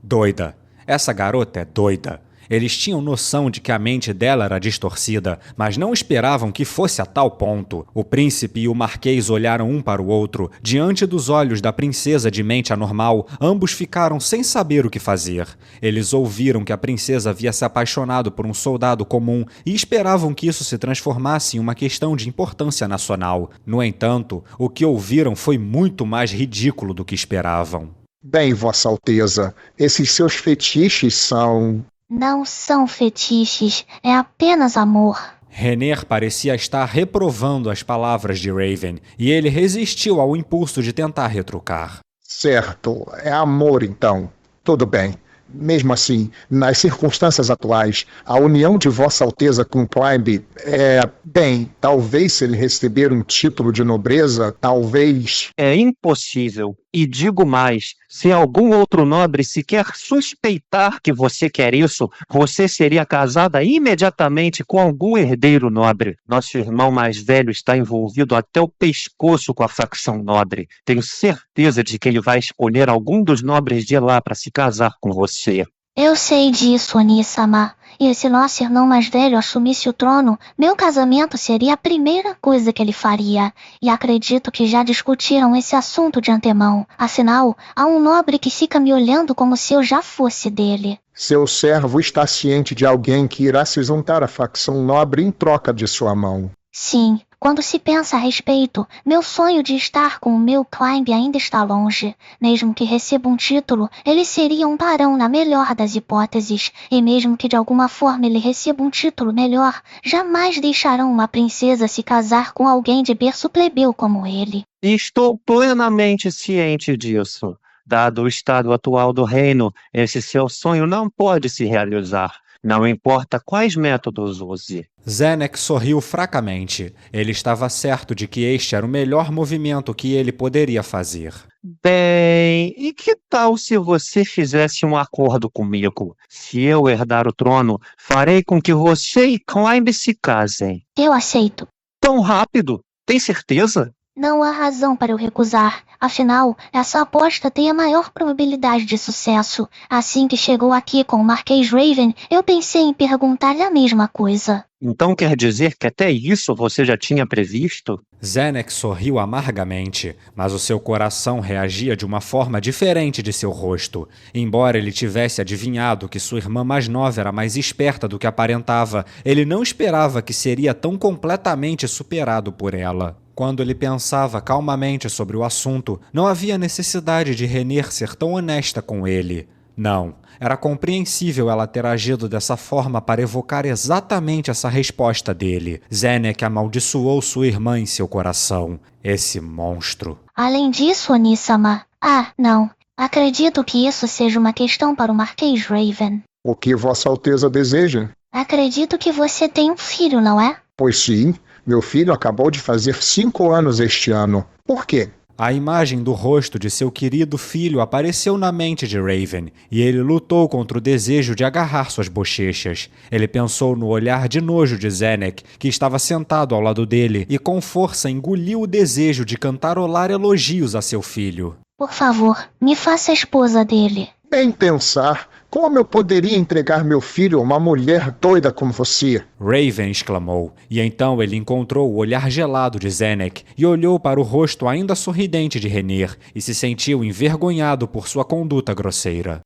Doida. Essa garota é doida. Eles tinham noção de que a mente dela era distorcida, mas não esperavam que fosse a tal ponto. O príncipe e o marquês olharam um para o outro. Diante dos olhos da princesa de mente anormal, ambos ficaram sem saber o que fazer. Eles ouviram que a princesa havia se apaixonado por um soldado comum e esperavam que isso se transformasse em uma questão de importância nacional. No entanto, o que ouviram foi muito mais ridículo do que esperavam. Bem, Vossa Alteza, esses seus fetiches são... Não são fetiches, é apenas amor. Renner parecia estar reprovando as palavras de Raven, e ele resistiu ao impulso de tentar retrucar. Certo, é amor então. Tudo bem. Mesmo assim, nas circunstâncias atuais, a união de Vossa Alteza com Climb é... Bem, talvez se ele receber um título de nobreza, talvez... É impossível. E digo mais, se algum outro nobre sequer suspeitar que você quer isso, você seria casada imediatamente com algum herdeiro nobre. Nosso irmão mais velho está envolvido até o pescoço com a facção nobre. Tenho certeza de que ele vai escolher algum dos nobres de lá para se casar com você. Eu sei disso, Oni-sama. E se nosso irmão mais velho assumisse o trono, meu casamento seria a primeira coisa que ele faria. E acredito que já discutiram esse assunto de antemão. Afinal, há um nobre que fica me olhando como se eu já fosse dele. Seu servo está ciente de alguém que irá se juntar à facção nobre em troca de sua mão. Sim, quando se pensa a respeito, meu sonho de estar com o meu Climb ainda está longe. Mesmo que receba um título, ele seria um barão na melhor das hipóteses. E mesmo que de alguma forma ele receba um título melhor, jamais deixarão uma princesa se casar com alguém de berço plebeu como ele. Estou plenamente ciente disso. Dado o estado atual do reino, esse seu sonho não pode se realizar. Não importa quais métodos use. Zenek sorriu fracamente. Ele estava certo de que este era o melhor movimento que ele poderia fazer. Bem, e que tal se você fizesse um acordo comigo? Se eu herdar o trono, farei com que você e Climb se casem. Eu aceito. Tão rápido? Tem certeza? Não há razão para eu recusar. Afinal, essa aposta tem a maior probabilidade de sucesso. Assim que chegou aqui com o Marquês Raven, eu pensei em perguntar-lhe a mesma coisa. Então quer dizer que até isso você já tinha previsto? Zenek sorriu amargamente, mas o seu coração reagia de uma forma diferente de seu rosto. Embora ele tivesse adivinhado que sua irmã mais nova era mais esperta do que aparentava, ele não esperava que seria tão completamente superado por ela. Quando ele pensava calmamente sobre o assunto, não havia necessidade de Renner ser tão honesta com ele. Não, era compreensível ela ter agido dessa forma para evocar exatamente essa resposta dele. Zenek amaldiçoou sua irmã em seu coração. Esse monstro. Além disso, Oni-sama... não. Acredito que isso seja uma questão para o Marquês Raven. O que Vossa Alteza deseja? Acredito que você tem um filho, não é? Pois sim, meu filho acabou de fazer 5 anos este ano. Por quê? A imagem do rosto de seu querido filho apareceu na mente de Raven, e ele lutou contra o desejo de agarrar suas bochechas. Ele pensou no olhar de nojo de Zenek, que estava sentado ao lado dele, e com força engoliu o desejo de cantarolar elogios a seu filho. Por favor, me faça a esposa dele. Bem pensar, como eu poderia entregar meu filho a uma mulher doida como você? Raven exclamou, e então ele encontrou o olhar gelado de Zenek e olhou para o rosto ainda sorridente de Renner e se sentiu envergonhado por sua conduta grosseira.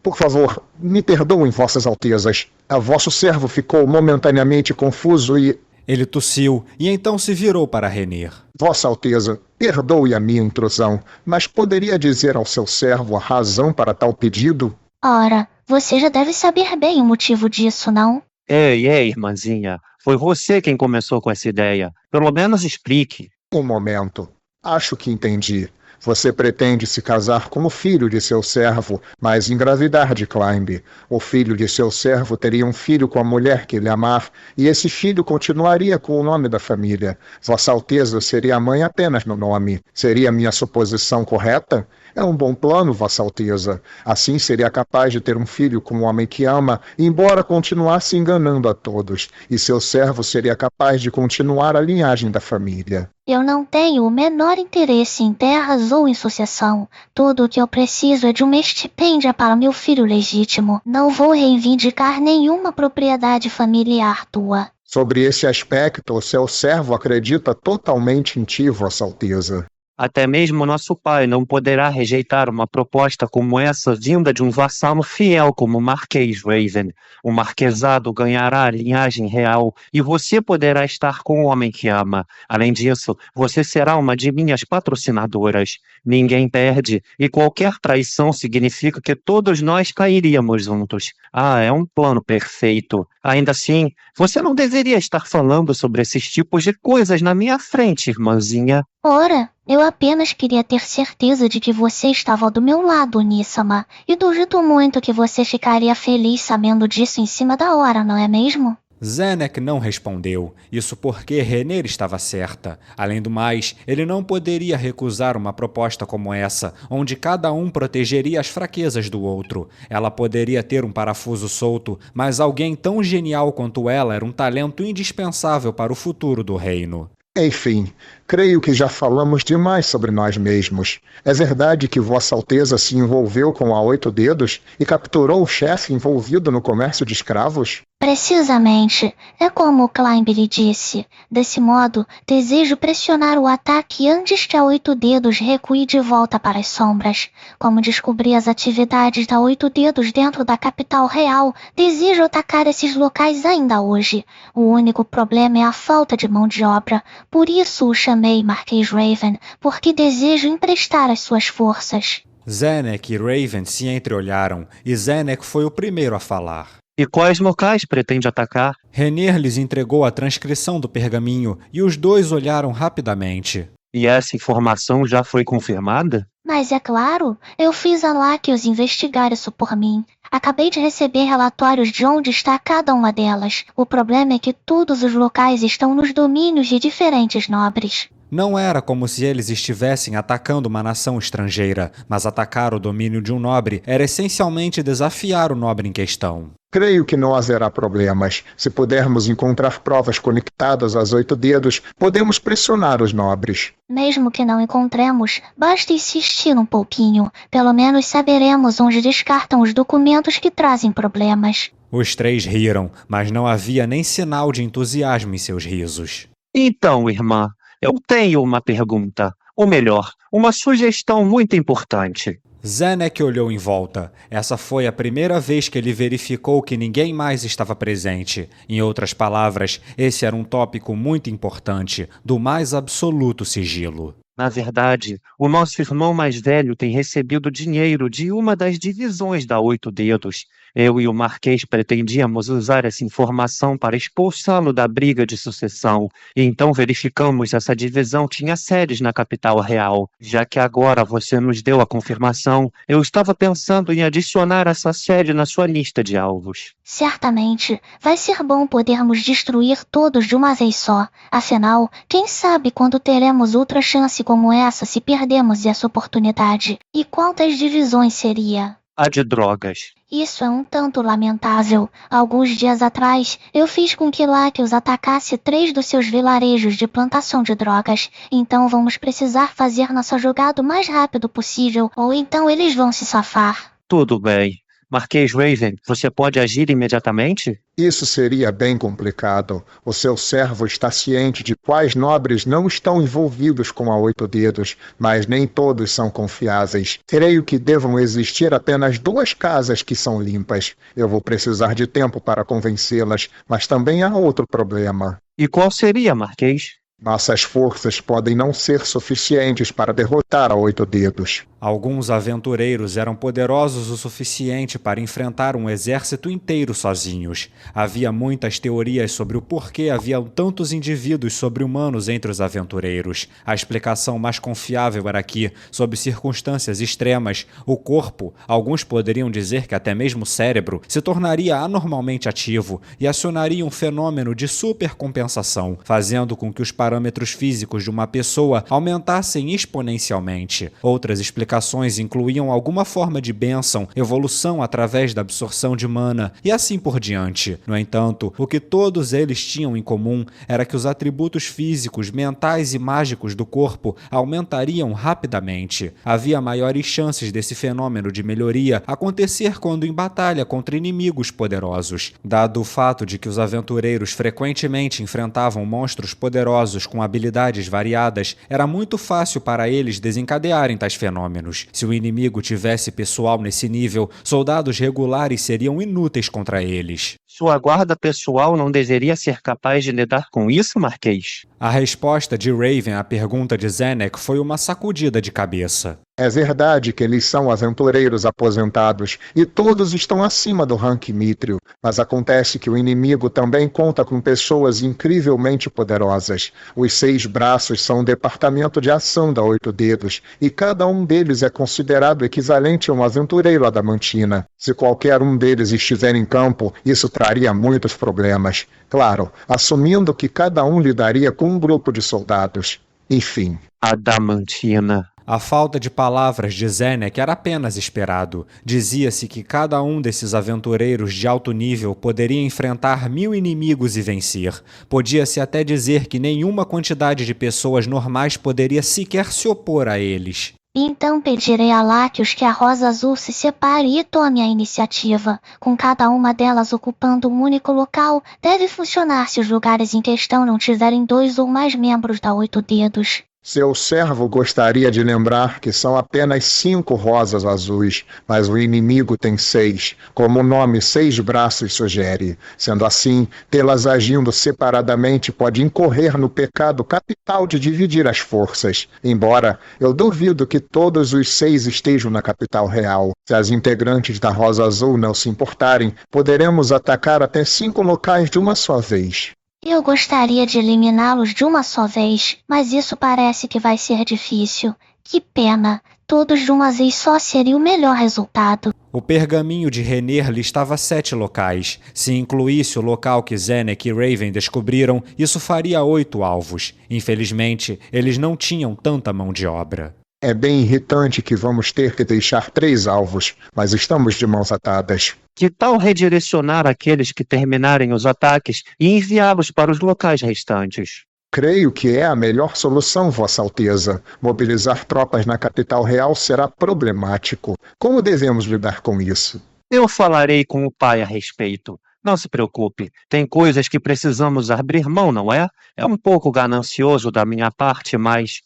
Por favor, me perdoem, Vossas Altezas. Vosso servo ficou momentaneamente confuso e... Ele tossiu e então se virou para Renner. Vossa Alteza, perdoe a minha intrusão, mas poderia dizer ao seu servo a razão para tal pedido? Ora, você já deve saber bem o motivo disso, não? Ei, irmãzinha, foi você quem começou com essa ideia. Pelo menos explique. Um momento. Acho que entendi. Você pretende se casar com o filho de seu servo, mas engravidar de Climb. O filho de seu servo teria um filho com a mulher que ele amar, e esse filho continuaria com o nome da família. Vossa Alteza seria a mãe apenas no nome. Seria minha suposição correta? É um bom plano, Vossa Alteza. Assim seria capaz de ter um filho com um homem que ama, embora continuasse enganando a todos, e seu servo seria capaz de continuar a linhagem da família. Eu não tenho o menor interesse em terras ou em sucessão. Tudo o que eu preciso é de uma estipêndia para meu filho legítimo. Não vou reivindicar nenhuma propriedade familiar tua. Sobre esse aspecto, o seu servo acredita totalmente em ti, Vossa Alteza. Até mesmo nosso pai não poderá rejeitar uma proposta como essa vinda de um vassalo fiel como o Marquês Raven. O marquesado ganhará a linhagem real e você poderá estar com o homem que ama. Além disso, você será uma de minhas patrocinadoras. Ninguém perde e qualquer traição significa que todos nós cairíamos juntos. Ah, é um plano perfeito. Ainda assim, você não deveria estar falando sobre esses tipos de coisas na minha frente, irmãzinha. Ora, eu apenas queria ter certeza de que você estava do meu lado, Nissama, e duvido muito que você ficaria feliz sabendo disso em cima da hora, não é mesmo? Zenek não respondeu, isso porque Renner estava certa. Além do mais, ele não poderia recusar uma proposta como essa, onde cada um protegeria as fraquezas do outro. Ela poderia ter um parafuso solto, mas alguém tão genial quanto ela era um talento indispensável para o futuro do reino. Enfim, creio que já falamos demais sobre nós mesmos. É verdade que Vossa Alteza se envolveu com a Oito Dedos e capturou o chefe envolvido no comércio de escravos? Precisamente. É como o Climb lhe disse. Desse modo, desejo pressionar o ataque antes que a Oito Dedos recue de volta para as sombras. Como descobri as atividades da Oito Dedos dentro da capital real, desejo atacar esses locais ainda hoje. O único problema é a falta de mão de obra. Por isso o chamei Marquês Raven, porque desejo emprestar as suas forças. Zenek e Raven se entreolharam, e Zenek foi o primeiro a falar. E quais locais pretende atacar? Renner lhes entregou a transcrição do pergaminho e os dois olharam rapidamente. E essa informação já foi confirmada? Mas é claro, eu fiz a Láquios investigar isso por mim. Acabei de receber relatórios de onde está cada uma delas. O problema é que todos os locais estão nos domínios de diferentes nobres. Não era como se eles estivessem atacando uma nação estrangeira, mas atacar o domínio de um nobre era essencialmente desafiar o nobre em questão. Creio que não haverá problemas. Se pudermos encontrar provas conectadas às Oito Dedos, podemos pressionar os nobres. Mesmo que não encontremos, basta insistir um pouquinho. Pelo menos saberemos onde descartam os documentos que trazem problemas. Os três riram, mas não havia nem sinal de entusiasmo em seus risos. Então, irmã, eu tenho uma pergunta. Ou melhor, uma sugestão muito importante. Zenek olhou em volta. Essa foi a primeira vez que ele verificou que ninguém mais estava presente. Em outras palavras, esse era um tópico muito importante, do mais absoluto sigilo. Na verdade, o nosso irmão mais velho tem recebido dinheiro de uma das divisões da Oito Dedos. Eu e o Marquês pretendíamos usar essa informação para expulsá-lo da briga de sucessão, e então verificamos se essa divisão tinha sedes na capital real. Já que agora você nos deu a confirmação, eu estava pensando em adicionar essa sede na sua lista de alvos. Certamente, vai ser bom podermos destruir todos de uma vez só. Afinal, quem sabe quando teremos outra chance como essa se perdemos essa oportunidade. E qual das divisões seria? A de drogas. Isso é um tanto lamentável. Alguns dias atrás, eu fiz com que Láquios atacasse 3 dos seus vilarejos de plantação de drogas. Então vamos precisar fazer nossa jogada o mais rápido possível, ou então eles vão se safar. Tudo bem. Marquês Raven, você pode agir imediatamente? Isso seria bem complicado. O seu servo está ciente de quais nobres não estão envolvidos com a Oito Dedos, mas nem todos são confiáveis. Creio que devam existir apenas 2 casas que são limpas. Eu vou precisar de tempo para convencê-las, mas também há outro problema. E qual seria, Marquês? Nossas forças podem não ser suficientes para derrotar a Oito Dedos. Alguns aventureiros eram poderosos o suficiente para enfrentar um exército inteiro sozinhos. Havia muitas teorias sobre o porquê haviam tantos indivíduos sobre-humanos entre os aventureiros. A explicação mais confiável era que, sob circunstâncias extremas, o corpo, alguns poderiam dizer que até mesmo o cérebro, se tornaria anormalmente ativo e acionaria um fenômeno de supercompensação, fazendo com que os parâmetros físicos de uma pessoa aumentassem exponencialmente. Outras explicações explicações incluíam alguma forma de bênção, evolução através da absorção de mana e assim por diante. No entanto, o que todos eles tinham em comum era que os atributos físicos, mentais e mágicos do corpo aumentariam rapidamente. Havia maiores chances desse fenômeno de melhoria acontecer quando em batalha contra inimigos poderosos. Dado o fato de que os aventureiros frequentemente enfrentavam monstros poderosos com habilidades variadas, era muito fácil para eles desencadearem tais fenômenos. Se o inimigo tivesse pessoal nesse nível, soldados regulares seriam inúteis contra eles. Sua guarda pessoal não deveria ser capaz de lidar com isso, Marquês? A resposta de Raven à pergunta de Zenek foi uma sacudida de cabeça. É verdade que eles são aventureiros aposentados e todos estão acima do rank Mítrio, mas acontece que o inimigo também conta com pessoas incrivelmente poderosas. Os 6 braços são o departamento de ação da 8 dedos e cada um deles é considerado equivalente a um aventureiro adamantina. Se qualquer um deles estiver em campo, isso traria muitos problemas. Claro, assumindo que cada um lidaria com um grupo de soldados. Enfim. Adamantina. A falta de palavras de Zenek era apenas esperado. Dizia-se que cada um desses aventureiros de alto nível poderia enfrentar 1000 inimigos e vencer. Podia-se até dizer que nenhuma quantidade de pessoas normais poderia sequer se opor a eles. Então pedirei a Latios que a Rosa Azul se separe e tome a iniciativa. Com cada uma delas ocupando um único local, deve funcionar se os lugares em questão não tiverem 2 ou mais membros da 8 dedos. Seu servo gostaria de lembrar que são apenas 5 rosas azuis, mas o inimigo tem 6, como o nome 6 braços sugere. Sendo assim, tê-las agindo separadamente pode incorrer no pecado capital de dividir as forças. Embora eu duvido que todos os 6 estejam na capital real. Se as integrantes da Rosa Azul não se importarem, poderemos atacar até 5 locais de uma só vez. Eu gostaria de eliminá-los de uma só vez, mas isso parece que vai ser difícil. Que pena, todos de uma vez só seria o melhor resultado. O pergaminho de Rener listava 7 locais. Se incluísse o local que Zenek e Raven descobriram, isso faria 8 alvos. Infelizmente, eles não tinham tanta mão de obra. É bem irritante que vamos ter que deixar 3 alvos, mas estamos de mãos atadas. Que tal redirecionar aqueles que terminarem os ataques e enviá-los para os locais restantes? Creio que é a melhor solução, Vossa Alteza. Mobilizar tropas na capital real será problemático. Como devemos lidar com isso? Eu falarei com o pai a respeito. Não se preocupe, tem coisas que precisamos abrir mão, não é? É um pouco ganancioso da minha parte, mas...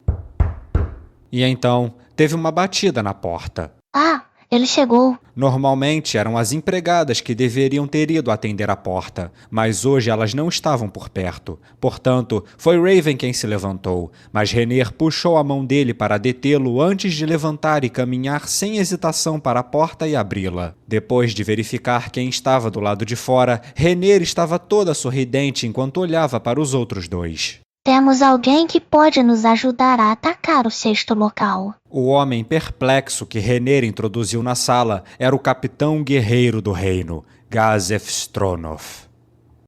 E então, teve uma batida na porta. Ah, ele chegou. Normalmente eram as empregadas que deveriam ter ido atender a porta, mas hoje elas não estavam por perto. Portanto, foi Raven quem se levantou, mas Rener puxou a mão dele para detê-lo antes de levantar e caminhar sem hesitação para a porta e abri-la. Depois de verificar quem estava do lado de fora, Rener estava toda sorridente enquanto olhava para os outros 2. Temos alguém que pode nos ajudar a atacar o 6º local. O homem perplexo que Rener introduziu na sala era o capitão guerreiro do reino, Gazef Stronov.